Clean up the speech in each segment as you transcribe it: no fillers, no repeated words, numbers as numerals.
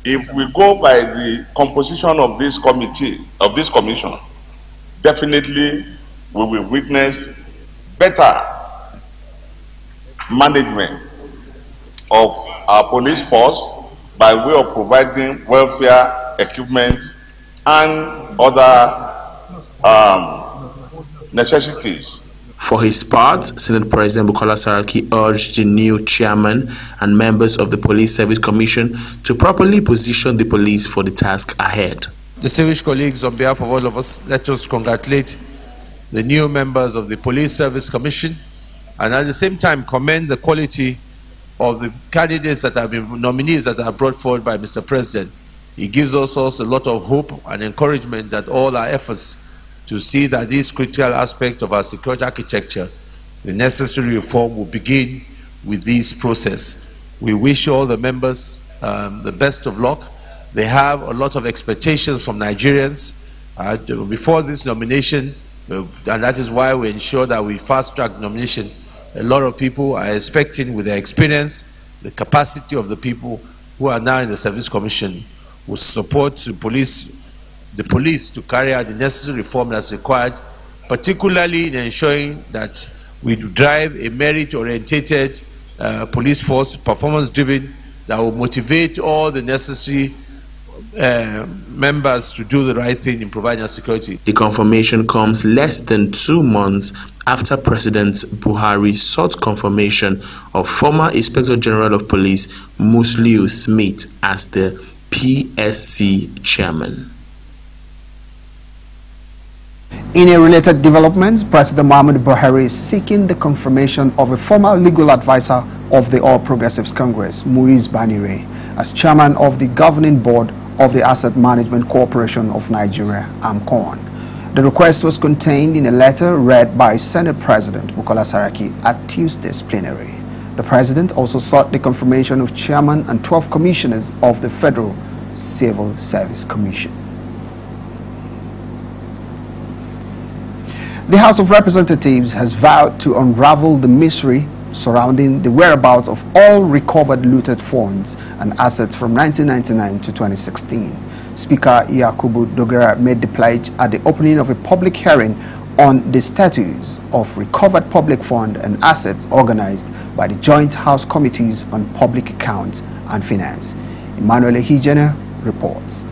if we go by the composition of this committee, of this commission, definitely we will witness better management of our police force by way of providing welfare equipment and other necessities. For his part, Senate President Bukola Saraki urged the new chairman and members of the Police Service Commission to properly position the police for the task ahead. Distinguished colleagues, on behalf of all of us, let us congratulate the new members of the Police Service Commission and at the same time commend the quality of the candidates that have been nominees that are brought forward by Mr. President. It gives us also a lot of hope and encouragement that all our efforts to see that this critical aspect of our security architecture, the necessary reform, will begin with this process. We wish all the members the best of luck. They have a lot of expectations from Nigerians before this nomination, and that is why we ensure that we fast-track nomination. A lot of people are expecting, with their experience, the capacity of the people who are now in the Service Commission, will support the police to carry out the necessary reform that's required, particularly in ensuring that we drive a merit-orientated police force, performance-driven, that will motivate all the necessary members to do the right thing in providing security. The confirmation comes less than 2 months after President Buhari sought confirmation of former Inspector General of Police Musliu Smith as the PSC chairman. In a related development, President Muhammadu Buhari is seeking the confirmation of a former legal advisor of the All Progressives Congress, Muiz Banire, as chairman of the governing board of the Asset Management Corporation of Nigeria, AMCON. The request was contained in a letter read by Senate President Bukola Saraki at Tuesday's plenary. The president also sought the confirmation of chairman and 12 commissioners of the Federal Civil Service Commission. The House of Representatives has vowed to unravel the mystery surrounding the whereabouts of all recovered looted funds and assets from 1999 to 2016. Speaker Yakubu Dogara made the pledge at the opening of a public hearing on the status of recovered public fund and assets organized by the Joint House Committees on Public Accounts and Finance. Emmanuel Ehijene reports.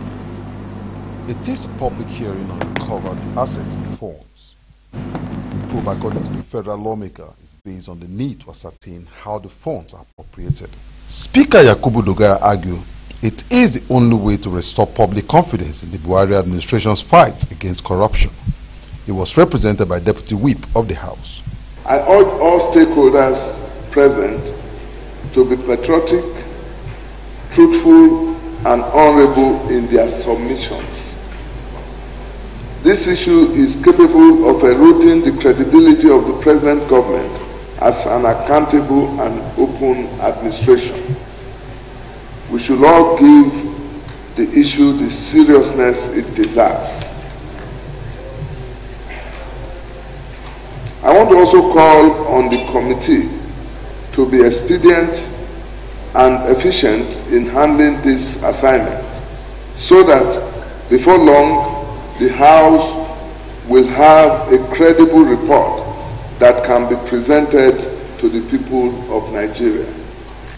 It is a public hearing on recovered assets and funds. The probe, according to the federal lawmaker, is based on the need to ascertain how the funds are appropriated. Speaker Yakubu Dogara argued it is the only way to restore public confidence in the Buhari administration's fight against corruption. He was represented by Deputy Whip of the House. I urge all stakeholders present to be patriotic, truthful, and honorable in their submissions. This issue is capable of eroding the credibility of the present government as an accountable and open administration. We should all give the issue the seriousness it deserves. I want to also call on the committee to be expedient and efficient in handling this assignment so that before long the House will have a credible report that can be presented to the people of Nigeria.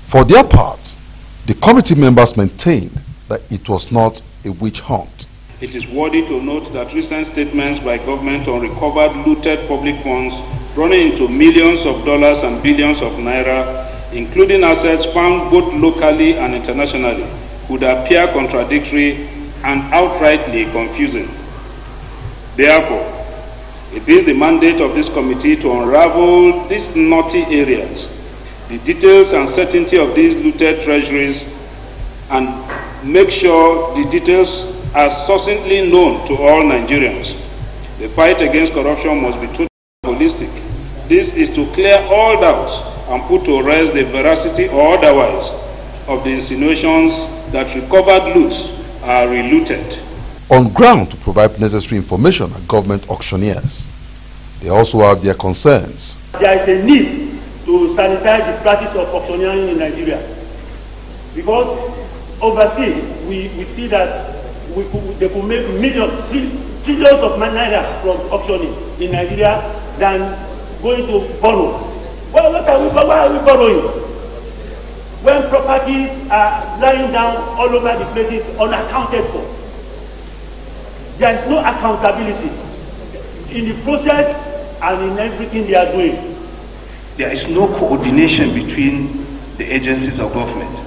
For their part, the committee members maintained that it was not a witch hunt. It is worthy to note that recent statements by government on recovered looted public funds running into millions of dollars and billions of naira, including assets found both locally and internationally, would appear contradictory and outrightly confusing. Therefore, it is the mandate of this committee to unravel these knotty areas, the details and certainty of these looted treasuries, and make sure the details are succinctly known to all Nigerians. The fight against corruption must be totally holistic. This is to clear all doubts and put to rest the veracity or otherwise of the insinuations that recovered loots are relooted. On ground to provide necessary information at government auctioneers. They also have their concerns. There is a need to sanitize the practice of auctioneering in Nigeria because overseas, we see that they could make trillions of naira from auctioning in Nigeria than going to borrow. Well, why are we borrowing? When properties are lying down all over the places unaccounted for. There is no accountability in the process and in everything they are doing. There is no coordination between the agencies of government.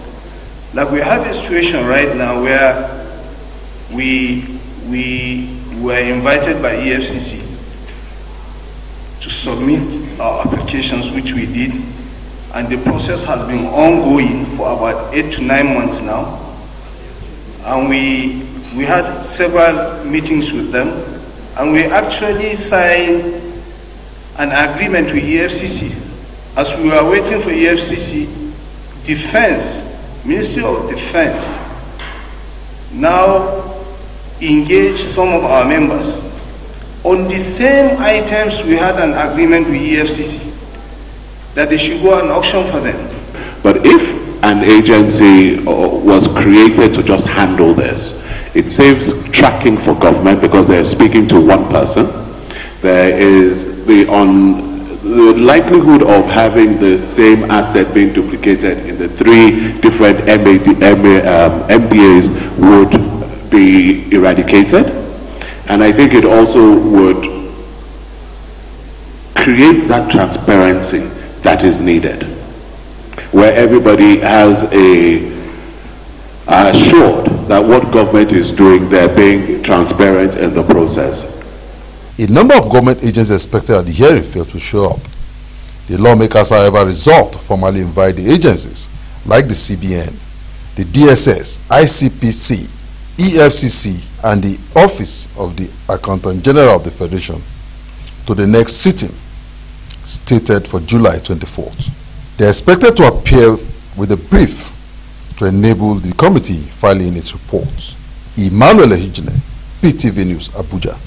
Like we have a situation right now where we were invited by EFCC to submit our applications, which we did, and the process has been ongoing for about 8 to 9 months now. And we had several meetings with them, and we actually signed an agreement with EFCC. As we were waiting for EFCC, Ministry of Defense now engaged some of our members. On the same items, we had an agreement with EFCC that they should go and auction for them. But if an agency was created to just handle this, it saves tracking for government because they're speaking to one person. There is the likelihood of having the same asset being duplicated in the 3 different MDAs would be eradicated. And I think it also would create that transparency that is needed, where everybody has assured that what government is doing, they're being transparent in the process. A number of government agents expected at the hearing failed to show up. The lawmakers, however, resolved to formally invite the agencies like the CBN, the DSS, ICPC, EFCC, and the Office of the Accountant General of the Federation to the next sitting, stated for July 24th. They are expected to appear with a brief to enable the committee filing its reports. Emmanuel Ehijine, PTV News, Abuja.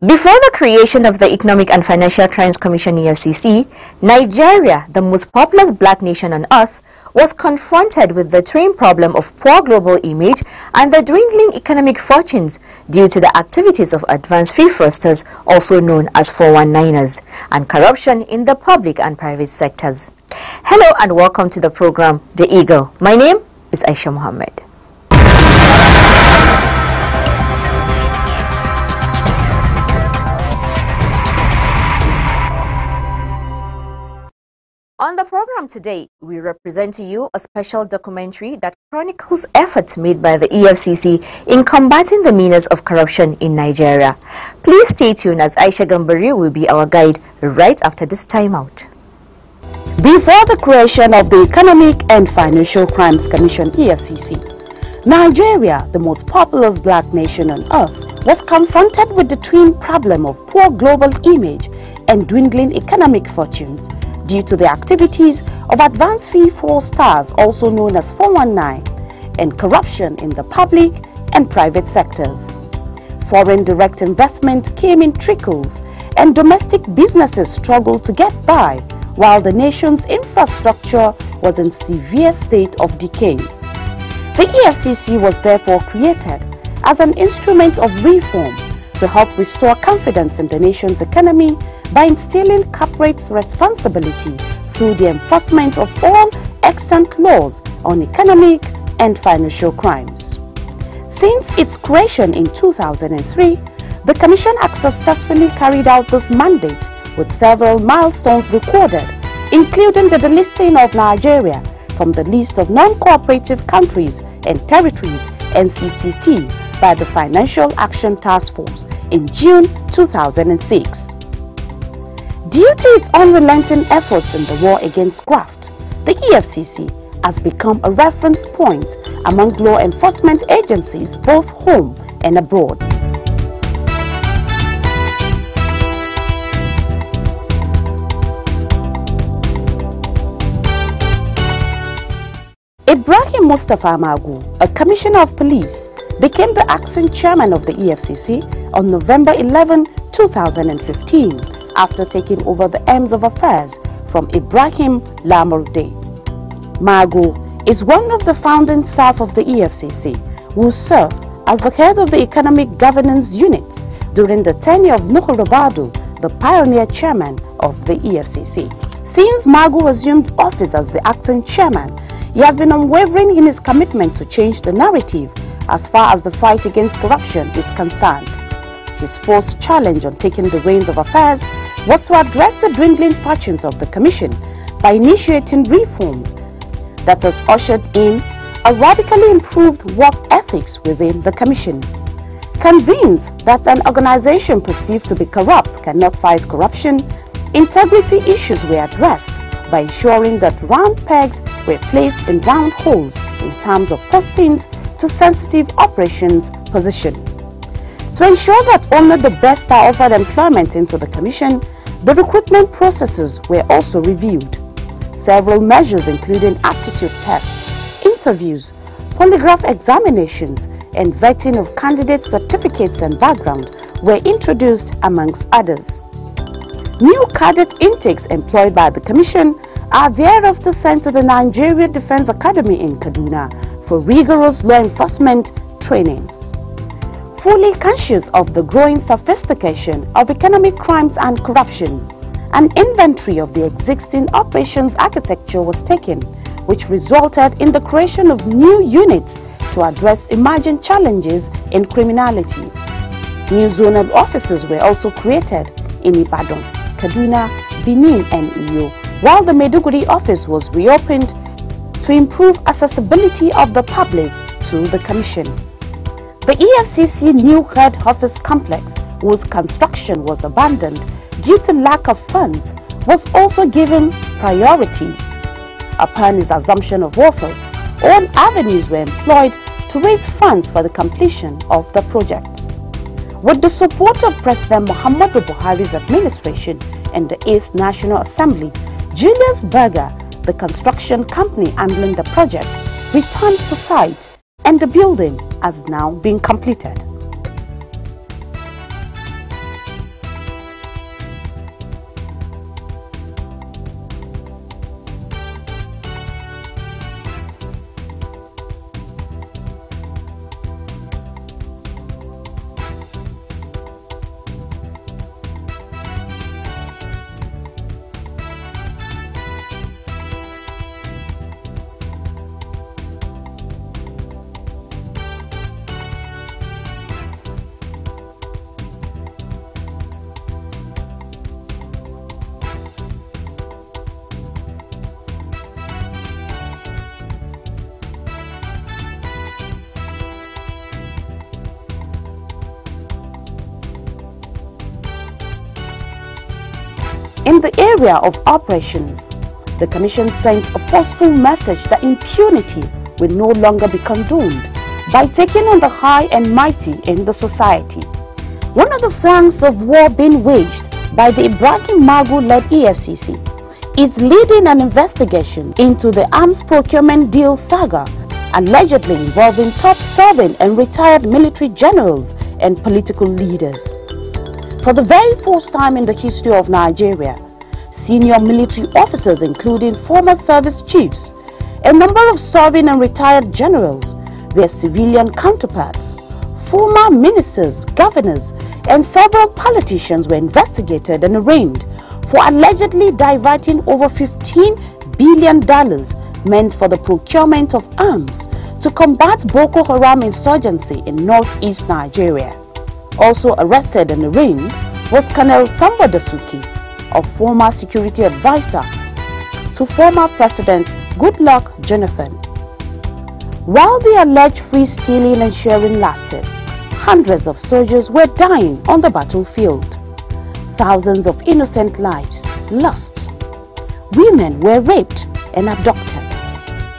Before the creation of the Economic and Financial Crimes Commission (EFCC), Nigeria, the most populous black nation on earth, was confronted with the twin problem of poor global image and the dwindling economic fortunes due to the activities of advanced fee fraudsters, also known as 419ers, and corruption in the public and private sectors. Hello and welcome to the program, The Eagle. My name is Aisha Mohammed. On the program today, we represent to you a special documentary that chronicles efforts made by the EFCC in combating the menace of corruption in Nigeria. Please stay tuned as Aisha Gambari will be our guide right after this timeout. Before the creation of the Economic and Financial Crimes Commission (EFCC), Nigeria, the most populous black nation on earth, was confronted with the twin problem of poor global image and dwindling economic fortunes due to the activities of advanced fee fraudsters, also known as 419, and corruption in the public and private sectors. Foreign direct investment came in trickles and domestic businesses struggled to get by while the nation's infrastructure was in severe state of decay. The EFCC was therefore created as an instrument of reform to help restore confidence in the nation's economy by instilling corporates' responsibility through the enforcement of all extant laws on economic and financial crimes. Since its creation in 2003, the Commission has successfully carried out this mandate with several milestones recorded, including the delisting of Nigeria from the list of non-cooperative countries and territories (NCCT) by the Financial Action Task Force in June 2006. Due to its unrelenting efforts in the war against graft, the EFCC has become a reference point among law enforcement agencies both home and abroad. Ibrahim Mustafa Magu, a commissioner of police, became the acting chairman of the EFCC on November 11, 2015, after taking over the arms of affairs from Ibrahim Lamurde. Magu is one of the founding staff of the EFCC who served as the head of the Economic Governance Unit during the tenure of Nuhu Ribadu, the pioneer chairman of the EFCC. Since Magu assumed office as the acting chairman, he has been unwavering in his commitment to change the narrative as far as the fight against corruption is concerned. His first challenge on taking the reins of affairs was to address the dwindling fortunes of the Commission by initiating reforms that has ushered in a radically improved work ethics within the Commission. Convinced that an organization perceived to be corrupt cannot fight corruption, integrity issues were addressed by ensuring that round pegs were placed in round holes in terms of postings to sensitive operations position. To ensure that only the best are offered employment into the Commission, the recruitment processes were also reviewed. Several measures including aptitude tests, interviews, polygraph examinations, and vetting of candidate certificates and background were introduced amongst others. New cadet intakes employed by the Commission are thereafter sent to the Nigeria Defense Academy in Kaduna for rigorous law enforcement training. Fully conscious of the growing sophistication of economic crimes and corruption, an inventory of the existing operations architecture was taken, which resulted in the creation of new units to address emerging challenges in criminality. New zonal offices were also created in Ibadan, Kaduna, Benin and Iyo, while the Maiduguri office was reopened to improve accessibility of the public to the Commission. The EFCC new head office complex, whose construction was abandoned due to lack of funds, was also given priority. Upon his assumption of office, all avenues were employed to raise funds for the completion of the project. With the support of President Muhammadu Buhari's administration and the 8th National Assembly, Julius Berger, the construction company handling the project, returned to site and the building has now been completed. In the area of operations, the Commission sent a forceful message that impunity will no longer be condoned by taking on the high and mighty in the society. One of the flanks of war being waged by the Ibrahim Magu-led EFCC is leading an investigation into the arms procurement deal saga, allegedly involving top serving and retired military generals and political leaders. For the very first time in the history of Nigeria, senior military officers, including former service chiefs, a number of serving and retired generals, their civilian counterparts, former ministers, governors, and several politicians were investigated and arraigned for allegedly diverting over $15 billion meant for the procurement of arms to combat Boko Haram insurgency in northeast Nigeria. Also arrested and arraigned was Colonel Samba Dasuki, a former security advisor to former President Goodluck Jonathan. While the alleged free stealing and sharing lasted, hundreds of soldiers were dying on the battlefield. Thousands of innocent lives lost. Women were raped and abducted.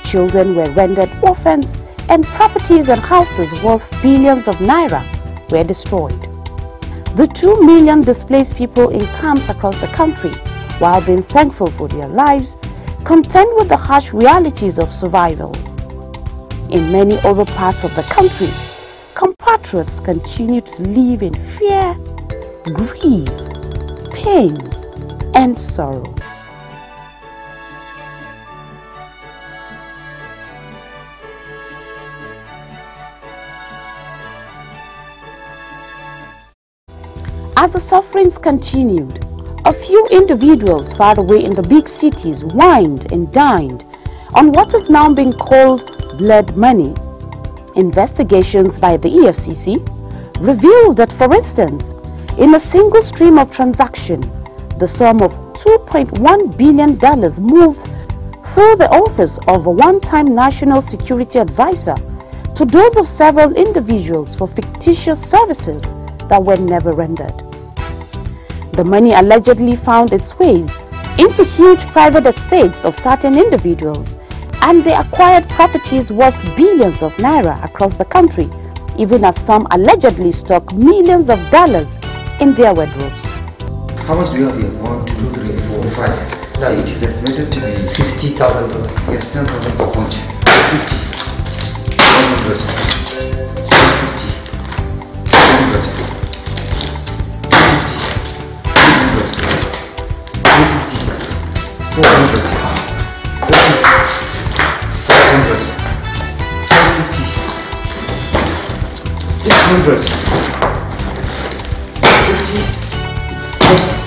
Children were rendered orphans, and properties and houses worth billions of naira were destroyed. The 2 million displaced people in camps across the country, while being thankful for their lives, contend with the harsh realities of survival. In many other parts of the country, compatriots continue to live in fear, grief, pains, and sorrow. As the sufferings continued, a few individuals far away in the big cities whined and dined on what is now being called blood money. Investigations by the EFCC revealed that, for instance, in a single stream of transaction, the sum of $2.1 billion moved through the office of a one-time national security advisor to those of several individuals for fictitious services that were never rendered. The money allegedly found its ways into huge private estates of certain individuals, and they acquired properties worth billions of naira across the country, even as some allegedly stock millions of dollars in their wardrobes. How much do you have here? 1, 2, 3, 4, 5. No, it is estimated to be $50,000. Yes, 10,000 per bunch. 50. 100. 150. 100. 400, 450, 500, 550, 600, 650,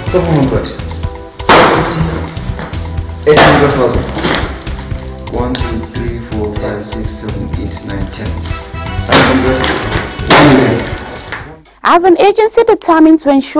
700, 750, 800,000. 1, 2, 3, 4, 5, 6, 7, 8, 9, 10, 500, 1 million. As an agency determined to ensure